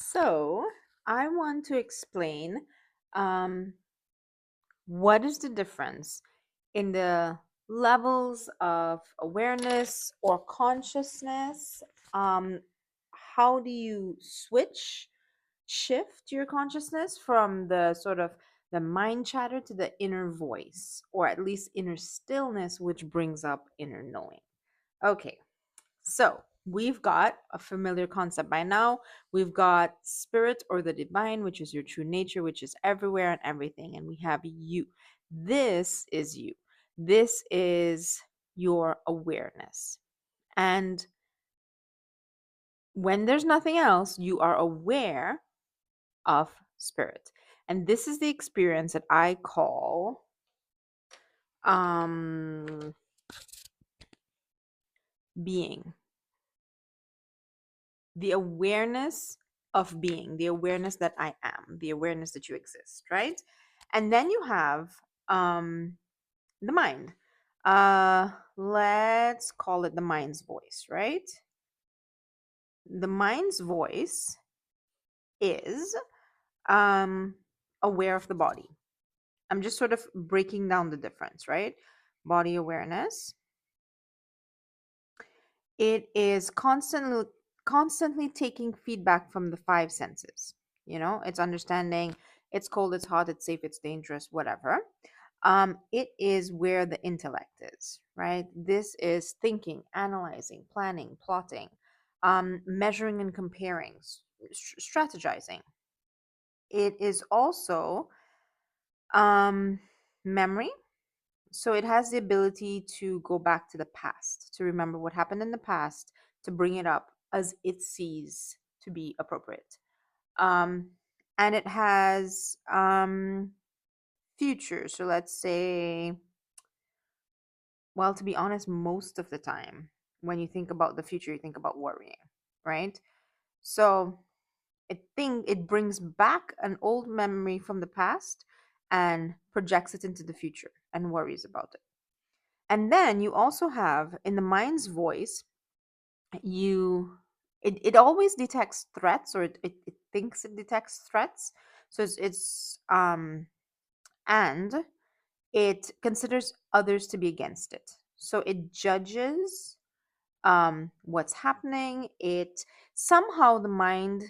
So, I want to explain um, what is the difference in the levels of awareness or consciousness. Um, how do you shift your consciousness from the sort of the mind chatter to the inner voice, or at least inner stillness, which brings up inner knowing? Okay, so we've got a familiar concept by now. We've got spirit or the divine, which is your true nature, which is everywhere and everything. And we have you. This is you. This is your awareness. And when there's nothing else, you are aware of spirit. And this is the experience that I call um being, the awareness of being, the awareness that I am, the awareness that you exist, right? And then you have the mind. Let's call it the mind's voice, right? The mind's voice is um aware of the body. I'm just sort of breaking down the difference, right? Body awareness, it is constantly taking feedback from the five senses. It's understanding it's cold, it's hot, it's safe, it's dangerous, whatever. It is where the intellect is, right? This is thinking, analyzing, planning, plotting, measuring and comparing, strategizing. It is also memory. So it has the ability to go back to the past, to remember what happened in the past, to bring it up as it sees to be appropriate. Um, and it has future. So let's say, well, to be honest, most of the time, when you think about the future, you think about worrying, right? So I think it brings back an old memory from the past and projects it into the future and worries about it. And then you also have in the mind's voice, it always detects threats, or it thinks it detects threats. So and it considers others to be against it. So it judges what's happening. It somehow the mind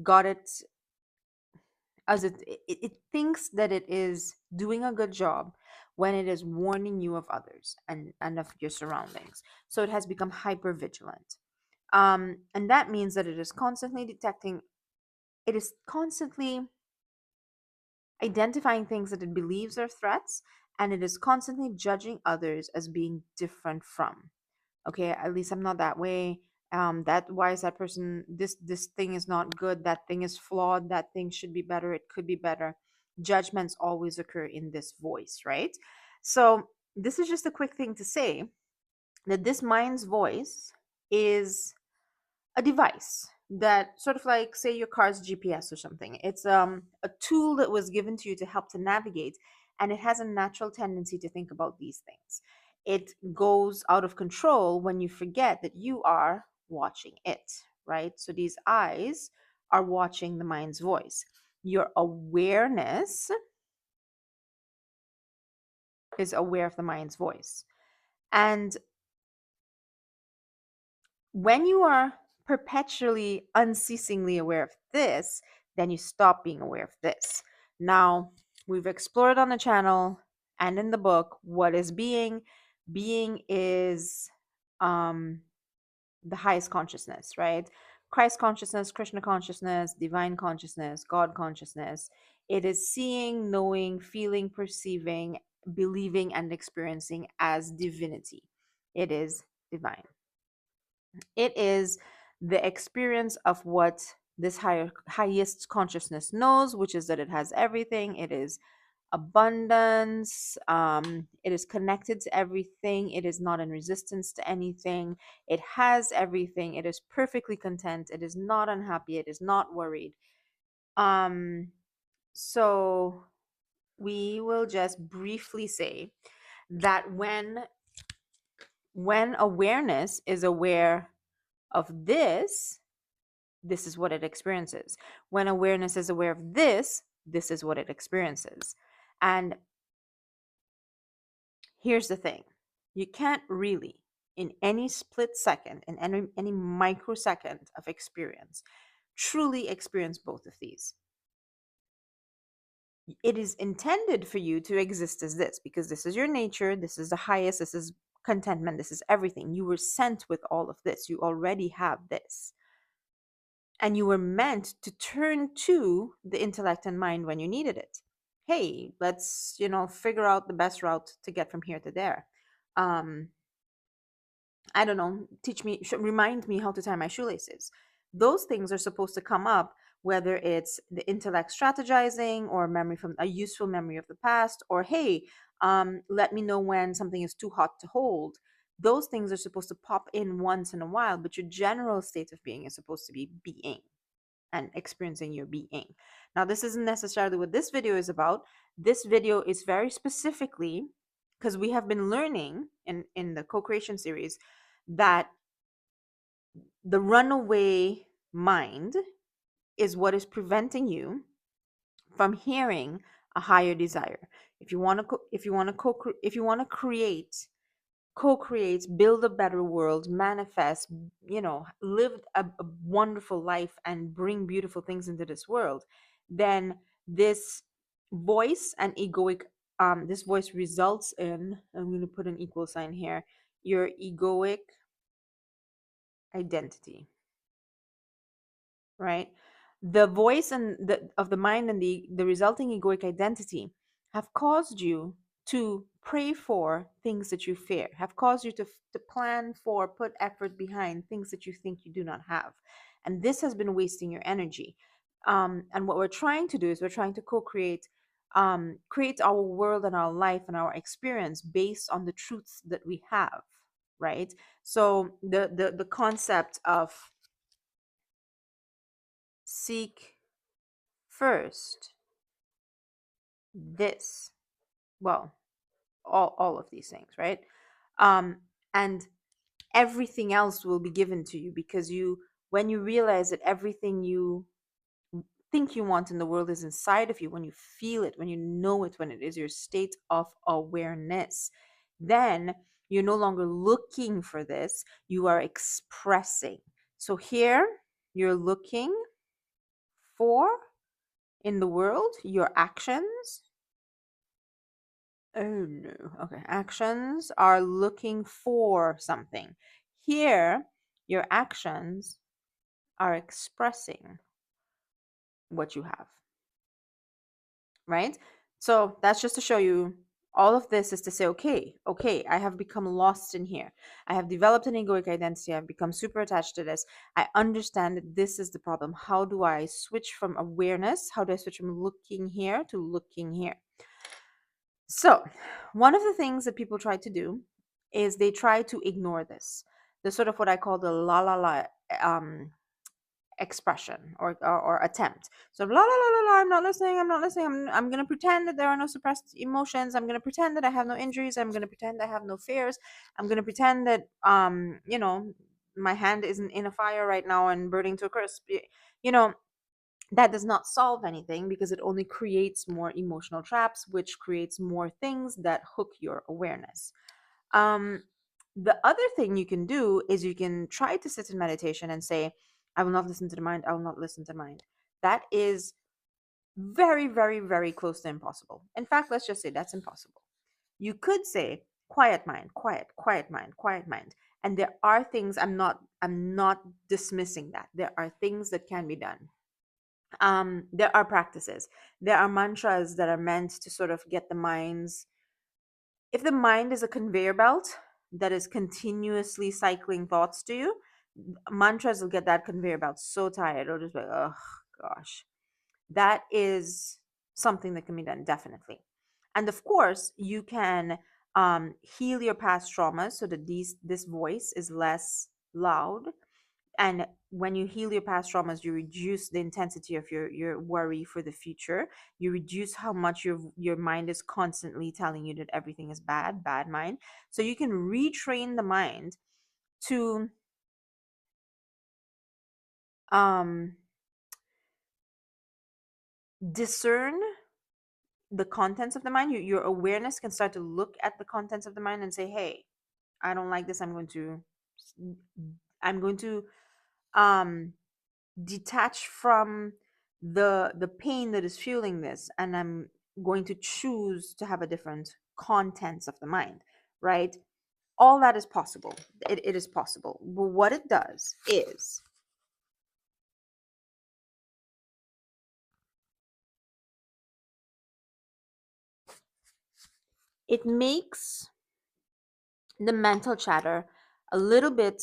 got it as it thinks that it is doing a good job when it is warning you of others and of your surroundings. So it has become hyper vigilant. And that means that it is constantly detecting, it is constantly identifying things that it believes are threats, and it is constantly judging others as being different from. Okay, at least I'm not that way. That why is that person, this thing is not good, that thing is flawed, that thing should be better, it could be better. Judgments always occur in this voice, right? So this is just a quick thing to say that this mind's voice is a device that sort of like, say, your car's GPS or something. It's a tool that was given to you to help to navigate, and it has a natural tendency to think about these things. It goes out of control when you forget that you are watching it, right? So these eyes are watching the mind's voice. Your awareness is aware of the mind's voice. And when you are perpetually, unceasingly aware of this, then you stop being aware of this. Now, we've explored on the channel and in the book what is being. Being is the highest consciousness, right? Christ consciousness, Krishna consciousness, divine consciousness, God consciousness. It is seeing, knowing, feeling, perceiving, believing, and experiencing as divinity. It is divine. It is the experience of what this highest consciousness knows, which is that it has everything. It is abundance. It is connected to everything. It is not in resistance to anything. It has everything. It is perfectly content. It is not unhappy. It is not worried. So we will just briefly say that when awareness is aware of this, this is what it experiences. When awareness is aware of this is what it experiences. And here's the thing, you can't really, in any split second, in any microsecond of experience, truly experience both of these. It is intended for you to exist as this because this is your nature, this is the highest, this is contentment, this is everything. You were sent with all of this, you already have this. And you were meant to turn to the intellect and mind when you needed it. Hey, let's, figure out the best route to get from here to there. Um, I don't know, remind me how to tie my shoelaces. Those things are supposed to come up, whether it's the intellect strategizing or memory from a useful memory of the past, or hey, let me know when something is too hot to hold. Those things are supposed to pop in once in a while, but your general state of being is supposed to be being and experiencing your being. Now, this isn't necessarily what this video is about. This video is very specifically because we have been learning in the co-creation series that the runaway mind is what is preventing you from hearing a higher desire. If you want to create, co-create, build a better world, manifest, live a wonderful life and bring beautiful things into this world, then this voice and egoic this voice results in, I'm going to put an equal sign here, your egoic identity, right? The voice and of the mind and the resulting egoic identity have caused you to pray for things that you fear, have caused you to plan for, put effort behind things that you think you do not have. And this has been wasting your energy. And what we're trying to do is we're trying to co-create, create our world and our life and our experience based on the truths that we have, right? So the concept of seek first this, well, all of these things, right? And everything else will be given to you, because when you realize that everything you think you want in the world is inside of you, when you feel it, when you know it, when it is your state of awareness, then you're no longer looking for this, you are expressing. So here you're looking for, in the world, your actions. Oh no. Okay. Actions are looking for something. Here, your actions are expressing what you have, right? So that's just to show you, all of this is to say, okay, I have become lost in here. I have developed an egoic identity. I've become super attached to this. I understand that this is the problem. How do I switch from awareness? How do I switch from looking here to looking here? So, one of the things that people try to do is they try to ignore this. The sort of what I call the la la la expression, or attempt. So la la la la la, I'm not listening. I'm gonna pretend that there are no suppressed emotions. I'm gonna pretend that I have no injuries. I'm gonna pretend I have no fears. I'm gonna pretend that my hand isn't in a fire right now and burning to a crisp. You know, that does not solve anything, because it only creates more emotional traps, which creates more things that hook your awareness. um, the other thing you can do is you can try to sit in meditation and say, I will not listen to the mind, I will not listen to the mind. That is very, very, very close to impossible. In fact, let's just say that's impossible. You could say, quiet mind, quiet mind, quiet mind. And there are things, I'm not dismissing that. There are things that can be done. There are practices, there are mantras that are meant to sort of get the minds, if the mind is a conveyor belt that is continuously cycling thoughts to you, mantras will get that conveyor belt so tired, it'll just be like, oh gosh. That is something that can be done, definitely. And of course you can heal your past traumas so that this voice is less loud. And when you heal your past traumas, you reduce the intensity of your worry for the future. You reduce how much your mind is constantly telling you that everything is bad mind. So you can retrain the mind to um discern the contents of the mind. Your awareness can start to look at the contents of the mind and say, hey, I don't like this. I'm going to um detach from the pain that is fueling this, and I'm going to choose to have a different contents of the mind, right? All that is possible. It is possible. But what it does is it makes the mental chatter a little bit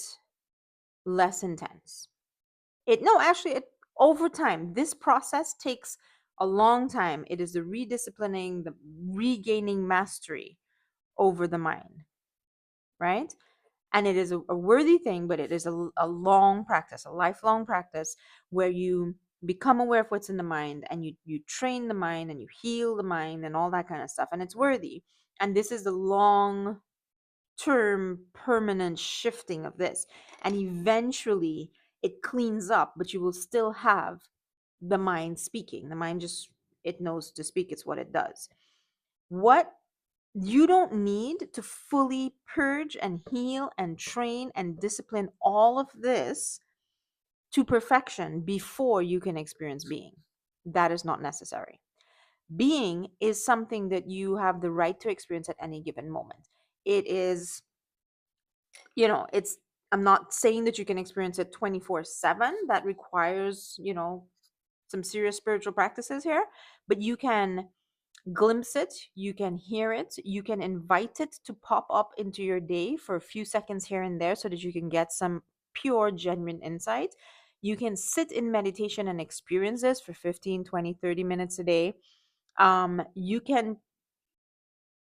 less intense. It no, actually, it over time. This process takes a long time. It is the redisciplining, the regaining mastery over the mind, right? And it is a worthy thing, but it is a long practice, a lifelong practice, where you become aware of what's in the mind, and you train the mind, and you heal the mind, and all that kind of stuff. And it's worthy. And this is the long term permanent shifting of this, and eventually it cleans up, but you will still have the mind speaking. The mind just, it knows to speak. It's what it does. What You don't need to fully purge and heal and train and discipline all of this to perfection before you can experience being. That is not necessary. Being is something that you have the right to experience at any given moment. It is, it's, I'm not saying that you can experience it 24/7. That requires, some serious spiritual practices here, but you can glimpse it, you can hear it, you can invite it to pop up into your day for a few seconds here and there so that you can get some pure, genuine insight. You can sit in meditation and experience this for 15, 20, 30 minutes a day. You can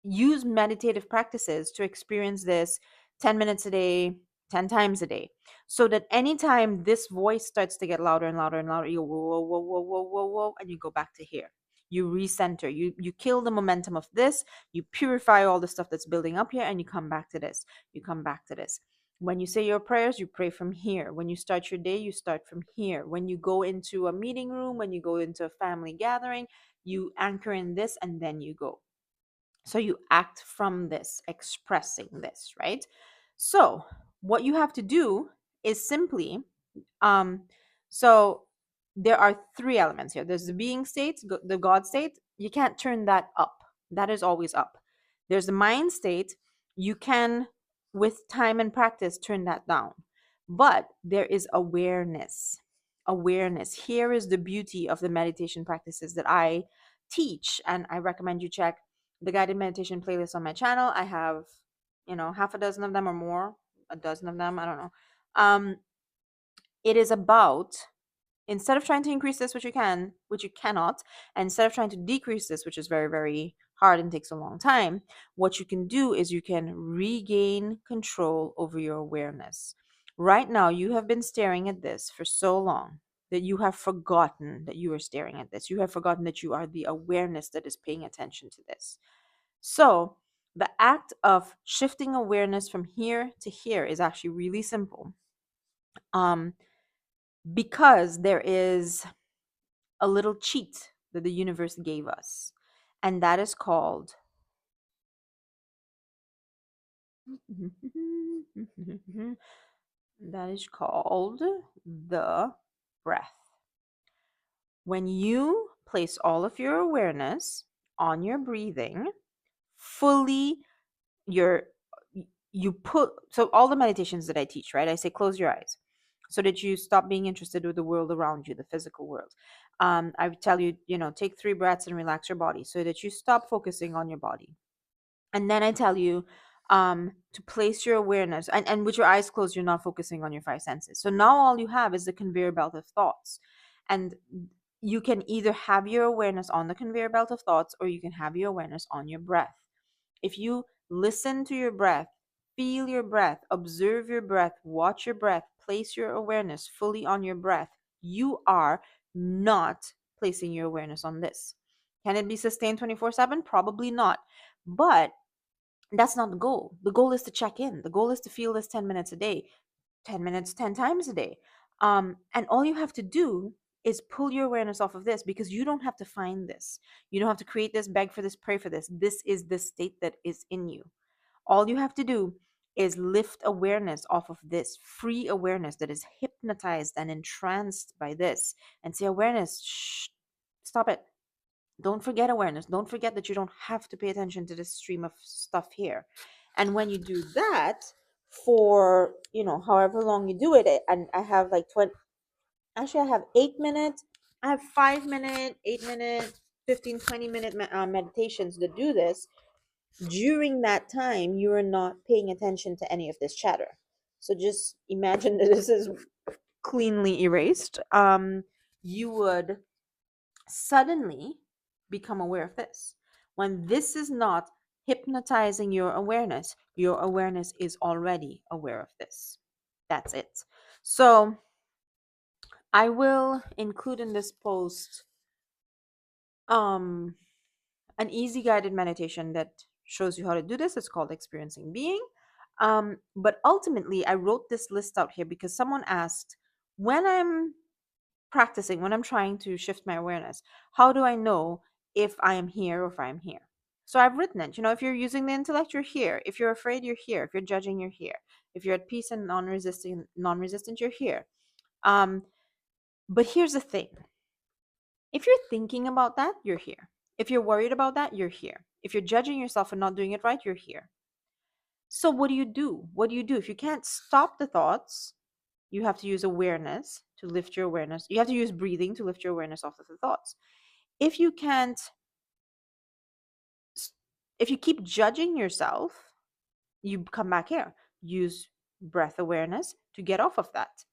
use meditative practices to experience this 10 minutes a day, 10 times a day, so that anytime this voice starts to get louder and louder and louder, you go, whoa, whoa, whoa, whoa, whoa, whoa, and you go back to here. You recenter, you kill the momentum of this, you purify all the stuff that's building up here, and you come back to this. You come back to this. When you say your prayers, you pray from here. When you start your day, you start from here. When you go into a meeting room, when you go into a family gathering, you anchor in this, and then you go. So you act from this, expressing this, right? So what you have to do is simply, um, so there are three elements here. There's the being state, the God state. You can't turn that up. That is always up. There's the mind state. You can, with time and practice, turn that down. But there is awareness. Awareness. Here is the beauty of the meditation practices that I teach, and I recommend you check the guided meditation playlist on my channel. I have, half a dozen of them or more, a dozen of them. I don't know. It is about, instead of trying to increase this, which you cannot, and instead of trying to decrease this, which is very, very hard and takes a long time, what you can do is you can regain control over your awareness. Right now, you have been staring at this for so long that you have forgotten that you are staring at this. You have forgotten that you are the awareness that is paying attention to this. So, the act of shifting awareness from here to here is actually really simple. Because there is a little cheat that the universe gave us, and that is called that is called the breath. When you place all of your awareness on your breathing, fully, your you put, so all the meditations that I teach, right? I say close your eyes so that you stop being interested with the world around you, the physical world. I tell you, take 3 breaths and relax your body so that you stop focusing on your body. And then I tell you to place your awareness, and with your eyes closed, you're not focusing on your 5 senses. So now all you have is the conveyor belt of thoughts. And you can either have your awareness on the conveyor belt of thoughts, or you can have your awareness on your breath. If you listen to your breath, feel your breath, observe your breath, watch your breath, place your awareness fully on your breath, you are not placing your awareness on this. Can it be sustained 24/7? Probably not. But that's not the goal. The goal is to check in. The goal is to feel this 10 minutes a day, 10 minutes, 10 times a day. And all you have to do is pull your awareness off of this, because you don't have to find this. You don't have to create this, beg for this, pray for this. This is the state that is in you. All you have to do is lift awareness off of this free awareness that is hypnotized and entranced by this, and say, awareness, shh, stop it. Don't forget awareness. Don't forget that you don't have to pay attention to this stream of stuff here. And when you do that for, however long you do it, and I have like 20, actually, I have 8 minutes, I have 5 minute, 8 minute, 15, 20 minute meditations that do this. During that time, you are not paying attention to any of this chatter. So just imagine that this is cleanly erased. You would suddenly become aware of this. When this is not hypnotizing your awareness is already aware of this. That's it. So I will include in this post um an easy guided meditation that shows you how to do this. It's called Experiencing Being. But ultimately, I wrote this list out here because someone asked, when I'm practicing, when I'm trying to shift my awareness, how do I know if I am here or if I'm here? So I've written it. If you're using the intellect, you're here. If you're afraid, you're here. If you're judging, you're here. If you're at peace and non-resistant, you're here. But here's the thing. If you're thinking about that, you're here. If you're worried about that, you're here. If you're judging yourself and not doing it right, you're here. So what do you do? What do you do? If you can't stop the thoughts, you have to use awareness to lift your awareness. You have to use breathing to lift your awareness off of the thoughts. If you can't, if you keep judging yourself, you come back here. Use breath awareness to get off of that.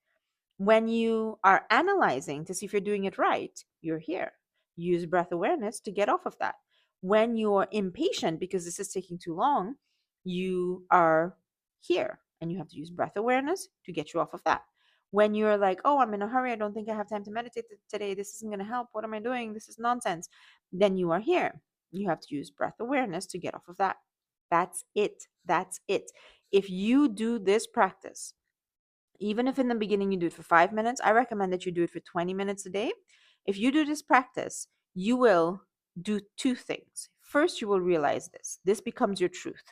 When you are analyzing to see if you're doing it right, you're here. Use breath awareness to get off of that. When you're impatient because this is taking too long, you are here and you have to use breath awareness to get you off of that. When you're like, oh, I'm in a hurry, I don't think I have time to meditate today, this isn't going to help, what am I doing, this is nonsense, then you are here. You have to use breath awareness to get off of that. That's it. That's it. If you do this practice, even if in the beginning you do it for 5 minutes, I recommend that you do it for 20 minutes a day. If you do this practice, you will do two things. First, you will realize this. This becomes your truth.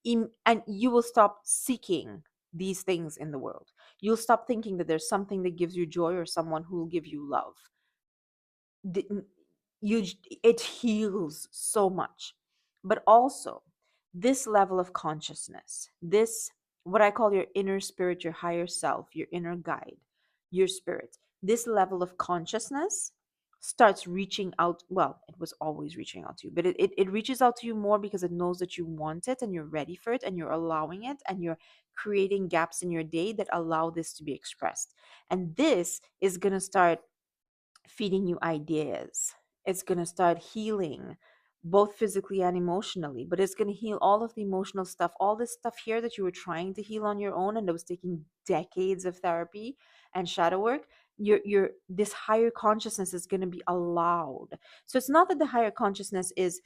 And you will stop seeking these things in the world. You'll stop thinking that there's something that gives you joy or someone who will give you love. You it heals so much. But also, this level of consciousness, this, what I call your inner spirit, your higher self, your inner guide, your spirit, this level of consciousness starts reaching out. Well, it was always reaching out to you, but it reaches out to you more because it knows that you want it and you're ready for it and you're allowing it and you're creating gaps in your day that allow this to be expressed. And this is going to start feeding you ideas. It's going to start healing both physically and emotionally, but it's going to heal all of the emotional stuff, all this stuff here that you were trying to heal on your own and that was taking decades of therapy and shadow work. Your this higher consciousness is going to be allowed. So it's not that the higher consciousness is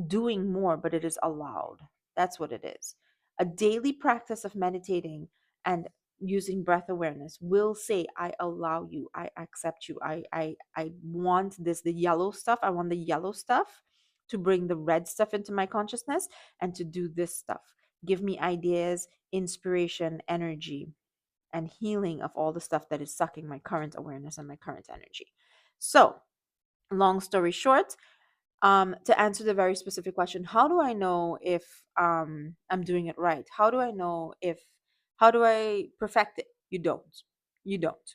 doing more, but it is allowed. That's what it is. A daily practice of meditating and using breath awareness will say, I allow you, I accept you, I want this, the yellow stuff, I want the yellow stuff to bring the red stuff into my consciousness and to do this stuff. Give me ideas, inspiration, energy, and healing of all the stuff that is sucking my current awareness and my current energy. So long story short, to answer the very specific question, how do I know if I'm doing it right? How do I perfect it? You don't. You don't.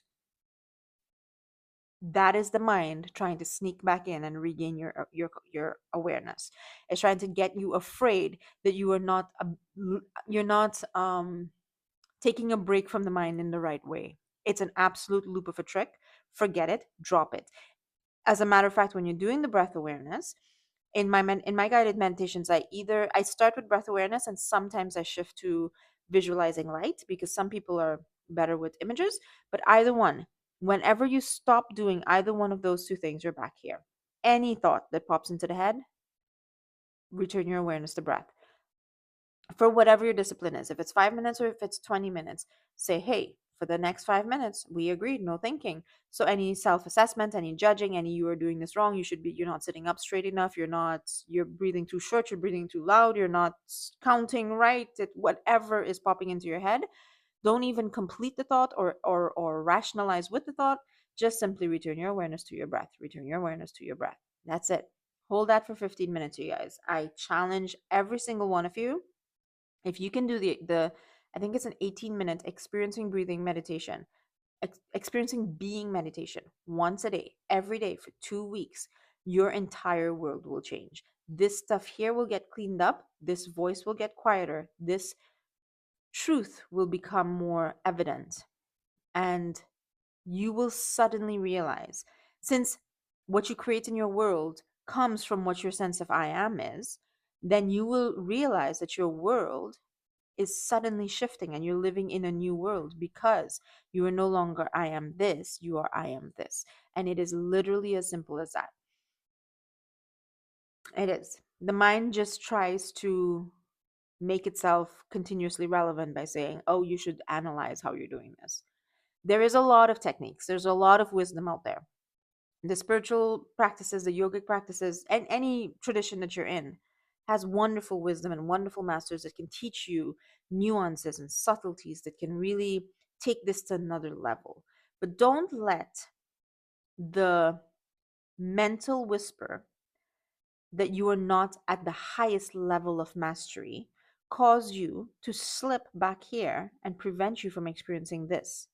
That is the mind trying to sneak back in and regain your awareness. It's trying to get you afraid that you're not taking a break from the mind in the right way. It's an absolute loop of a trick. Forget it, drop it. As a matter of fact, when you're doing the breath awareness, in my guided meditations, I start with breath awareness and sometimes I shift to visualizing light because some people are better with images. But either one, whenever you stop doing either one of those two things, you're back here. Any thought that pops into the head, return your awareness to breath. For whatever your discipline is, if it's 5 minutes or if it's 20 minutes, say, hey, For the next 5 minutes, we agreed, no thinking. So any self-assessment, any judging, any you are doing this wrong, you're not sitting up straight enough, you're breathing too short, you're breathing too loud, you're not counting right, whatever is popping into your head, don't even complete the thought or rationalize with the thought. Just simply return your awareness to your breath. Return your awareness to your breath. That's it. Hold that for 15 minutes, you guys. I challenge every single one of you. If you can do the I think it's an 18-minute experiencing breathing meditation, experiencing being meditation once a day, every day for 2 weeks, your entire world will change. This stuff here will get cleaned up. This voice will get quieter. This truth will become more evident, and you will suddenly realize, since what you create in your world comes from what your sense of I am is, then you will realize that your world is suddenly shifting and you're living in a new world because you are no longer I am this, you are I am this. And it is literally as simple as that. It is. The mind just tries to make itself continuously relevant by saying, oh, you should analyze how you're doing this. There is a lot of techniques, there's a lot of wisdom out there. The spiritual practices, the yogic practices, and any tradition that you're in has wonderful wisdom and wonderful masters that can teach you nuances and subtleties that can really take this to another level. But don't let the mental whisper that you are not at the highest level of mastery cause you to slip back here and prevent you from experiencing this.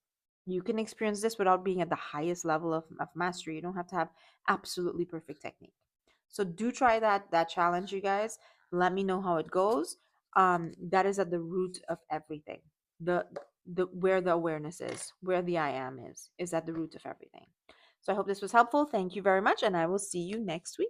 You can experience this without being at the highest level of mastery. You don't have to have absolutely perfect technique. So do try that challenge, you guys. Let me know how it goes. That is at the root of everything. The where the awareness is, where the I am is at the root of everything. So I hope this was helpful. Thank you very much, and I will see you next week.